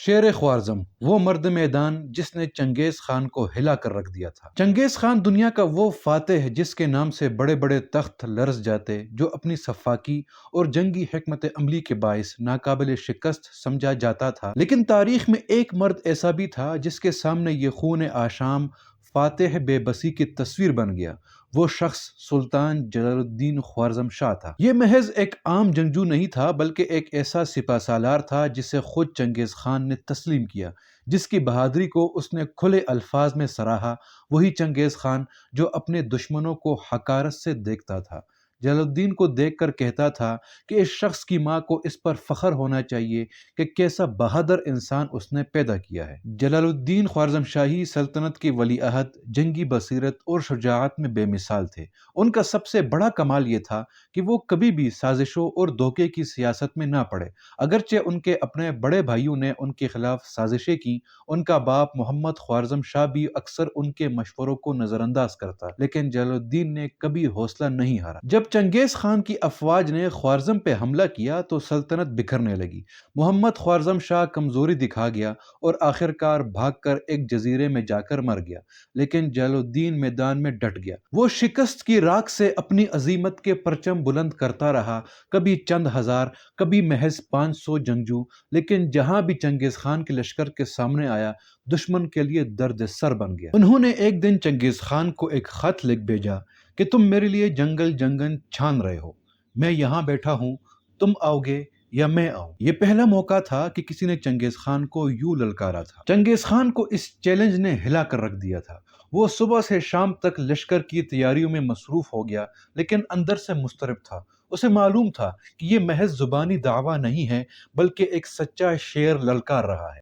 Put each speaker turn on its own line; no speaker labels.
شیر خوارزم، وہ مرد میدان جس نے چنگیز خان کو ہلا کر رکھ دیا تھا۔ چنگیز خان دنیا کا وہ فاتح ہے جس کے نام سے بڑے بڑے تخت لرز جاتے، جو اپنی سفاکی اور جنگی حکمت عملی کے باعث ناقابل شکست سمجھا جاتا تھا۔ لیکن تاریخ میں ایک مرد ایسا بھی تھا جس کے سامنے یہ خون آشام فاتح بے بسی کی تصویر بن گیا۔ وہ شخص سلطان جلال الدین خوارزم شاہ تھا۔ یہ محض ایک عام جنگجو نہیں تھا، بلکہ ایک ایسا سپہ سالار تھا جسے خود چنگیز خان نے تسلیم کیا، جس کی بہادری کو اس نے کھلے الفاظ میں سراہا۔ وہی چنگیز خان جو اپنے دشمنوں کو حقارت سے دیکھتا تھا، جلال الدین کو دیکھ کر کہتا تھا کہ اس شخص کی ماں کو اس پر فخر ہونا چاہیے کہ کیسا بہادر انسان اس نے پیدا کیا ہے۔ جلال الدین خوارزم شاہی سلطنت کے ولی عہد، جنگی بصیرت اور شجاعت میں بے مثال تھے۔ ان کا سب سے بڑا کمال یہ تھا کہ وہ کبھی بھی سازشوں اور دھوکے کی سیاست میں نہ پڑے۔ اگرچہ ان کے اپنے بڑے بھائیوں نے ان کے خلاف سازشیں کی، ان کا باپ محمد خوارزم شاہ بھی اکثر ان کے مشوروں کو نظر انداز کرتا، لیکن جلال الدین نے کبھی حوصلہ نہیں ہارا۔ جب چنگیز خان کی افواج نے خوارزم پہ حملہ کیا تو سلطنت بکھرنے لگی۔ محمد خوارزم شاہ کمزوری دکھا گیا اور آخرکار بھاگ کر ایک جزیرے میں جا کر مر گیا، لیکن جلال الدین میدان میں ڈٹ گیا۔ وہ شکست کی راکھ سے اپنی عظیمت کے پرچم بلند کرتا رہا، کبھی چند ہزار، کبھی محض 500 جنگجو، لیکن جہاں بھی چنگیز خان کے لشکر کے سامنے آیا، دشمن کے لیے درد سر بن گیا۔ انہوں نے ایک دن چنگیز خان کو ایک خط لکھ بھیجا کہ تم میرے لیے جنگل جنگل چھان رہے ہو، میں یہاں بیٹھا ہوں، تم آؤ گے یا میں آؤں؟ یہ پہلا موقع تھا کہ کسی نے چنگیز خان کو یوں للکارا تھا۔ چنگیز خان کو اس چیلنج نے ہلا کر رکھ دیا تھا۔ وہ صبح سے شام تک لشکر کی تیاریوں میں مصروف ہو گیا، لیکن اندر سے مضطرب تھا۔ اسے معلوم تھا کہ یہ محض زبانی دعویٰ نہیں ہے، بلکہ ایک سچا شیر للکار رہا ہے۔